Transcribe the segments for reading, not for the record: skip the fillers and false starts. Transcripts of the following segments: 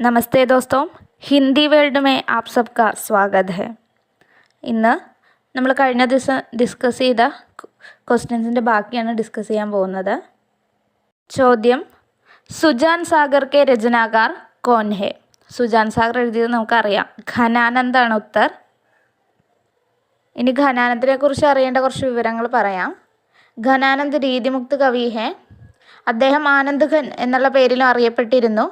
नमस्ते दोस्तों, हिंदी वर्ल्ड में आप सबका स्वागत है. ഇന്ന് നമ്മൾ കഴിഞ്ഞ ദിവസം ഡിസ്കസ് ചെയ്ത ക്വസ്റ്റ്യൻസിൻ്റെ ബാക്കിയാണ് ഡിസ്കസ് ചെയ്യാൻ പോകുന്നത്. ചോദ്യം, സുജാൻ സാഗർ കെ രചനാകാർ കോൻ ഹെ? സുജാൻ സാഗർ എഴുതിയത് നമുക്കറിയാം, ഘനാനന്ദാണ് ഉത്തർ. ഇനി ഘനാനന്ദിനെ കുറിച്ച് അറിയേണ്ട കുറച്ച് വിവരങ്ങൾ പറയാം. ഘനാനന്ദ് രീതിമുക്ത് കവി ഹെ. അദ്ദേഹം ആനന്ദ് ഘൻ എന്നുള്ള പേരിലും അറിയപ്പെട്ടിരുന്നു.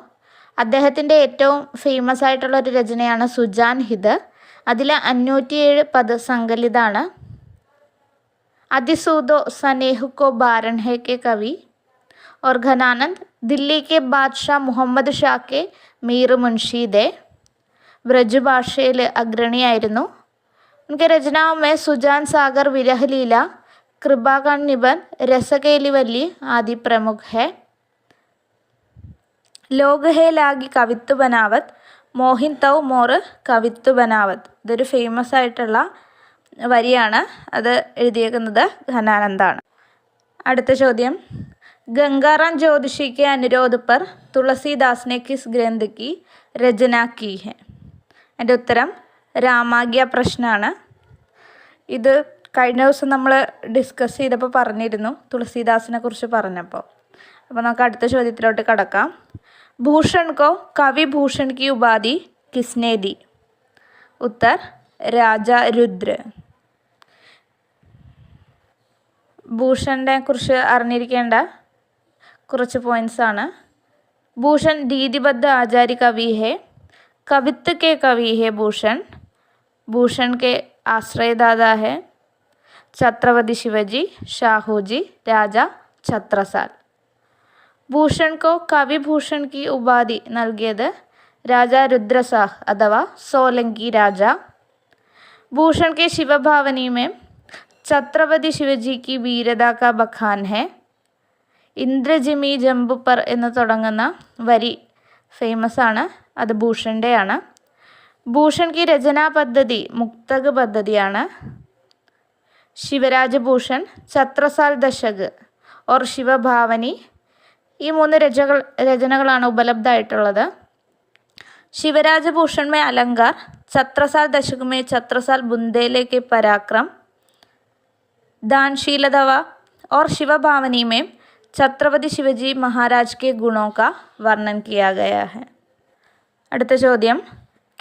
അദ്ദേഹത്തിൻ്റെ ഏറ്റവും ഫേമസ് ആയിട്ടുള്ള ഒരു രചനയാണ് സുജാൻ ഹിത്. അതിൽ 507 പദസങ്കലിതാണ്. അതിസൂദോ സനേഹുക്കോ ബാരൻ ഹെ കെ കവി और घनानंद दिल्ली के बादशाह മുഹമ്മദ് ഷാ കെ മീർ മുൻഷി ദേ. ബ്രജ് അഗ്രണിയായിരുന്നു. उनके रचनाओं में सुजान सागर विरह लीला, कृपाकांड निबंध, रसकेलिवल्ली आदि प्रमुख है. ലോക് ഹേ ലാഗി കവിത്വ ബനാവത്, മോഹിൻ തൗ മോർ കവിത്വ ബനാവത്. ഇതൊരു ഫേമസ് ആയിട്ടുള്ള വരിയാണ്. അത് എഴുതിയേക്കുന്നത് ഘനാനന്ദാണ്. അടുത്ത ചോദ്യം, ഗംഗാറാം ജ്യോതിഷി കെ അനുരോധ് പർ തുളസീദാസിനെ കിസ് ഗ്രന്ഥ കി രചന കി ഹെ? എൻ്റെ ഉത്തരം രാമാഗ്യ പ്രശ്നമാണ്. ഇത് കഴിഞ്ഞ ദിവസം നമ്മൾ ഡിസ്കസ് ചെയ്തപ്പോൾ പറഞ്ഞിരുന്നു, തുളസീദാസിനെ കുറിച്ച് പറഞ്ഞപ്പോൾ. അപ്പോൾ നമുക്ക് അടുത്ത ചോദ്യത്തിലോട്ട് കടക്കാം. ഭൂഷൺ കോ കവി ഭൂഷൺ की उपाधि किसने दी? उत्तर രാജാ രുദ്ര. ഭൂഷണിനെ കുറിച്ച് അറിഞ്ഞിരിക്കേണ്ട കുറച്ച് പോയിൻറ്റ്സ് ആണ്. ഭൂഷൺ രീതിബദ്ധ ആചാര്യ കവി ഹെ, കവിത്വ के कवि है भूषण, भूषण के आश्रयदाता है छत्रपति शिवाजी, शाहूजी, രാജാ ഛത്രസാൽ. ഭൂഷൺ കോ കവി ഭൂഷൺ की ഉപാധി നൽകിയത് രാജാ രുദ്രസാഹ് അഥവാ സോലങ്കി രാജ. ഭൂഷൺ के शिवभावनी में छत्रपति शिवाजी की वीरता का बखान है. ഇന്ദ്രജിമി ജംബു പർ എന്ന് തുടങ്ങുന്ന വരി ഫേമസ് ആണ്, അത് ഭൂഷണിൻ്റെയാണ്. ഭൂഷൺ की രചനാ പദ്ധതി മുക്തക് പദ്ധതിയാണ്. ശിവരാജ് ഭൂഷൺ, ഛത്രസാൽ ദശക് ഓർ ശിവഭാവനി, ഈ 3 രചനകളാണ് ഉപലബ്ധമായിട്ടുള്ളത്. ശിവരാജ് ഭൂഷൺ में अलंकार, छत्रसाल दशक में छत्रसाल बुंदेले के पराक्रम, दानशीलता और शिवभावनी में छत्रपति शिवाजी महाराज के गुणों का वर्णन किया गया है. അടുത്ത ചോദ്യം,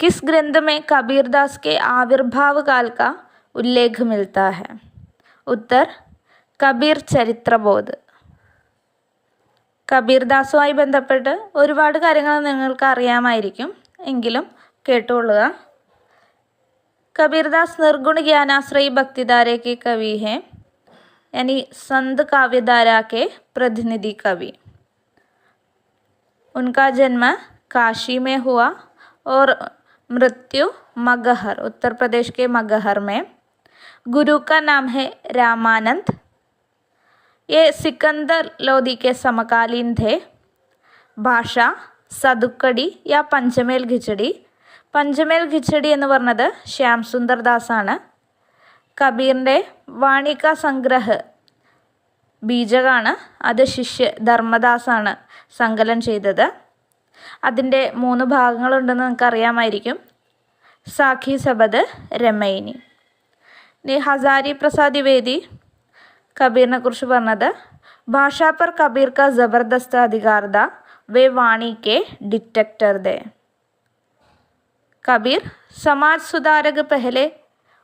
किस ग्रंथ में कबीरदास के आविर्भाव काल का उल्लेख मिलता है? उत्तर കബീർ ചരിത്രബോധ്. കബീർദാസുമായി ബന്ധപ്പെട്ട് ഒരുപാട് കാര്യങ്ങൾ നിങ്ങൾക്ക് അറിയാമായിരിക്കും, എങ്കിലും കേട്ടുകൊള്ളുക. कबीरदास निर्गुण ज्ञानाश्रयी भक्तिधारे के कवि हैं, यानी संत काव्यधारा के प्रतिनिधि कवि. उनका जन्म काशी में हुआ और मृत्यु मगहर, उत्तर प्रदेश के मगहर में. गुरु का नाम है रामानंद. ये सिकंदर लोधी के समकालीन थे. ഭാഷ സതുക്കടി യാ പഞ്ചമേൽ ഖിച്ചടി. പഞ്ചമേൽ ഖിച്ചടി എന്ന് പറഞ്ഞത് ശ്യാം സുന്ദർ ദാസാണ്. കബീറിൻ്റെ വാണിക സംഗ്രഹ് ബീജകാണ്, അത് ശിഷ്യ ധർമ്മദാസാണ് സങ്കലനം ചെയ്തത്. അതിൻ്റെ 3 ഭാഗങ്ങളുണ്ടെന്ന് നിങ്ങൾക്ക് അറിയാമായിരിക്കും. സാഖി സബദ്, രമൈനി. ഇനി ഹസാരി പ്രസാദ് ദ്വിവേദി കബീറിനെ കുറിച്ച് പറഞ്ഞത്, ഭാഷാ पर कबीर का ज़बरदस्त अधिकार था, वे वाणी के डिटेक्टर थे. कबीर समाज सुधारक पहले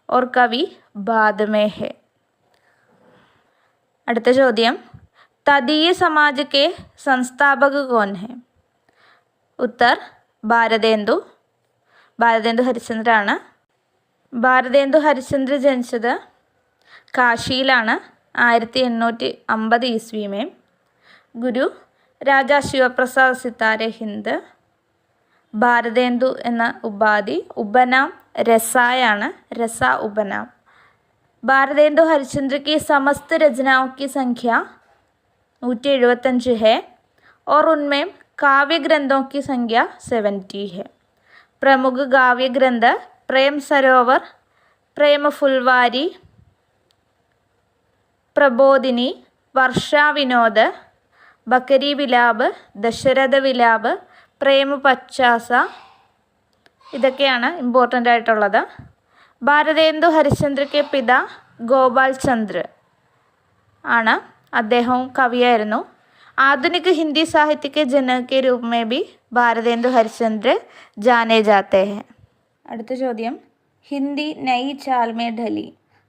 और कवि बाद में है. അടുത്ത ചോദ്യം, തദീയ സമാജ് के संस्थापक कौन है? उत्तर ഭാരതേന്ദു. ഭാരതേന്ദു ഹരിശ്ചന്ദ്രാണ്. ഭാരതേന്ദു ഹരിശ്ചന്ദ്ര ജനിച്ചത് കാശിയിലാണ് 1850 ईस्वी में. ഗുരു രാജാ ശിവപ്രസാദ് സിത്താരെ ഹിന്ദ്. ഭാരതേന്ദു എന്ന ഉപാധി ഉപനാം രസായാണ്, രസ ഉപനാം. ഭാരതേന്ദു हरिश्चंद्र की समस्त रचनाओं की संख्या 175 है और उनमें काव्य ग्रंथों की संख्या 70 है. प्रमुख काव्य ग्रंथ प्रेम सरोवर, प्रेम फुलवारी, പ്രബോധിനി, വർഷാ വിനോദ്, ബക്കരി വിലാപ്, ദശരഥ വിലാപ്, പ്രേമ പച്ചാസ, ഇതൊക്കെയാണ് ഇമ്പോർട്ടൻ്റ് ആയിട്ടുള്ളത്. ഭാരതേന്ദു ഹരിശ്ചന്ദ്ര കെ പിത ഗോപാൽ ചന്ദ്ര ആണ്, അദ്ദേഹവും കവിയായിരുന്നു. ആധുനിക ഹിന്ദി സാഹിത്യ के जनक के रूप में भी भारतेंदु हरिश्चंद्र जाने जाते हैं. അടുത്ത ചോദ്യം, ഹിന്ദി നई चाल में ढली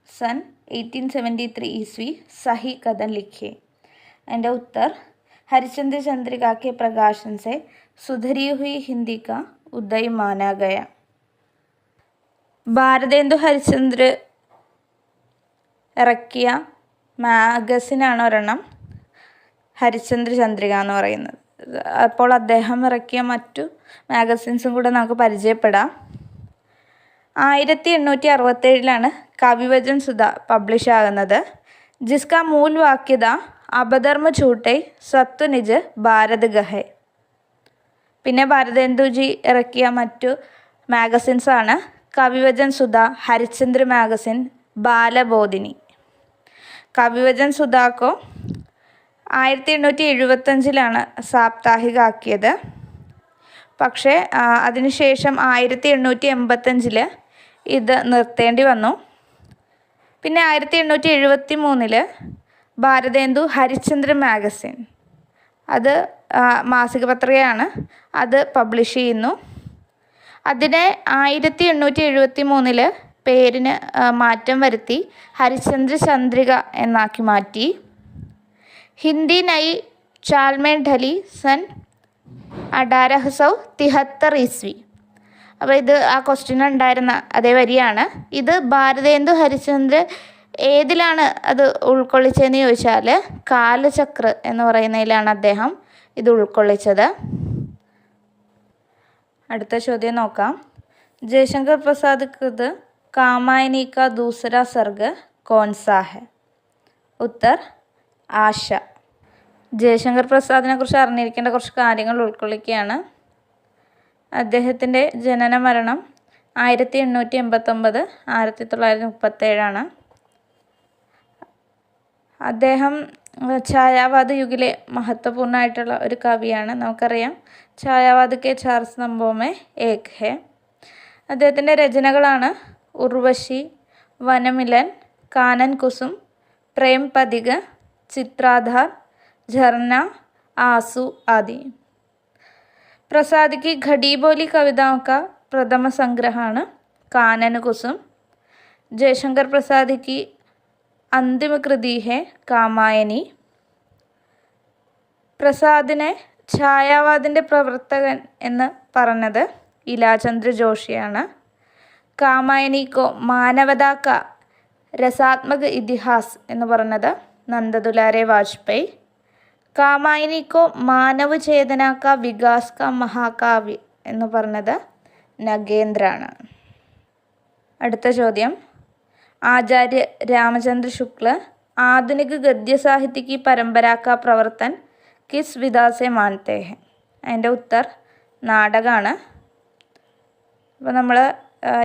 सन 1873 ईस्वी सही कथन लिखिए. എൻ്റെ ഉത്തർ, हरिश्चंद्र चंद्रिका के प्रकाशन से सुधरी हुई हिंदी का उदय माना गया. ഭാരതേന്ദു ഹരിശ്ചന്ദ്ര ഇറക്കിയ മാഗസിനാണ് ഒരെണ്ണം ഹരിശ്ചന്ദ്ര ചന്ദ്രിക എന്ന് പറയുന്നത്. അപ്പോൾ അദ്ദേഹം ഇറക്കിയ മറ്റു മാഗസിൻസും കൂടെ നമുക്ക് പരിചയപ്പെടാം. 1867 കവിവചൻ സുധ പബ്ലിഷ് ആകുന്നത്. ജിസ്കാ മൂൽ വാക്യത അബധർമ്മ ഛൂട്ടെ സത്വ നിജ് ഭാരത് ഗഹെ. പിന്നെ ഭാരതേന്ദുജി ഇറക്കിയ മറ്റു മാഗസിൻസാണ് കവിവചൻ സുധ, ഹരിശ്ചന്ദ്ര മാഗസിൻ, ബാലബോധിനി. കവിവചൻ സുധാക്കോ 1875 സാപ്താഹിക ആക്കിയത്. പക്ഷേ അതിനുശേഷം 1885 ഇത് നിർത്തേണ്ടി വന്നു. പിന്നെ 1873 ഭാരതേന്ദു ഹരിശ്ചന്ദ്ര മാഗസിൻ, അത് മാസിക പത്രികയാണ്, അത് പബ്ലിഷ് ചെയ്യുന്നു. അതിനെ 1873 പേരിന് മാറ്റം വരുത്തി ഹരിശ്ചന്ദ്ര ചന്ദ്രിക എന്നാക്കി മാറ്റി. ഹിന്ദി നई चाल में ढली सन 1873 ईस्वी. അപ്പോൾ ഇത് ആ ക്വസ്റ്റ്യൻ ഉണ്ടായിരുന്ന അതേ വരിയാണ്. ഇത് ഭാരതേന്ദു ഹരിശ്ചന്ദ്ര ഏതിലാണ് അത് ഉൾക്കൊള്ളിച്ചതെന്ന് ചോദിച്ചാൽ കാലചക്ര എന്ന് പറയുന്നതിലാണ് അദ്ദേഹം ഇത് ഉൾക്കൊള്ളിച്ചത്. അടുത്ത ചോദ്യം നോക്കാം. ജയശങ്കർ പ്രസാദ് കൃത് കാമായനി കാ ദൂസരാ സർഗ കോൺസാ ഹെ. ഉത്തർ, ആശ. ജയശങ്കർ പ്രസാദിനെ കുറിച്ച് അറിഞ്ഞിരിക്കേണ്ട കുറച്ച് കാര്യങ്ങൾ ഉൾക്കൊള്ളിക്കുകയാണ്. അദ്ദേഹത്തിൻ്റെ ജനന മരണം 1889, 1937. അദ്ദേഹം ഛായാവാദ യുഗിലെ മഹത്വപൂർണ്ണമായിട്ടുള്ള ഒരു കവിയാണ്. നമുക്കറിയാം, ഛായാവാദ് കെ 4 സ്തംഭോं में एक है. അദ്ദേഹത്തിൻ്റെ രചനകളാണ് ഉർവശി, വനമിലൻ, കാനൻ കുസും, പ്രേം പതിക, ചിത്രാധാർ, झरना, आंसू आदि. प्रसाद की घड़ी बोली कविताओं का प्रथम संग्रहമാണ് कानन कुसुम. जयशंकर प्रसाद की अंतिम कृति है कामायनी. പ്രസാദിനെ ഛായാവാദിൻ്റെ പ്രവർത്തകൻ എന്ന് പറഞ്ഞത് ഇലാചന്ദ്ര ജോഷിയാണ്. കാമായനിക്കോ മാനവതാ കാ രസാത്മക ഇതിഹാസ് എന്ന് പറഞ്ഞത് നന്ദദുലാരെ വാജ്പേയി. കാമായനി കോ മാനവ ചേതന കാ വികാസ് കാ മഹാകാവ്യ എന്ന് പറഞ്ഞത് നഗേന്ദ്രാണ്. അടുത്ത ചോദ്യം, ആചാര്യ രാമചന്ദ്ര ശുക്ല ആധുനിക ഗദ്യ സാഹിത്യ की परंपरा का प्रवर्तन किस विधा से मानते हैं. അതിൻ്റെ ഉത്തർ, നാടകമാണ്. അപ്പോൾ നമ്മൾ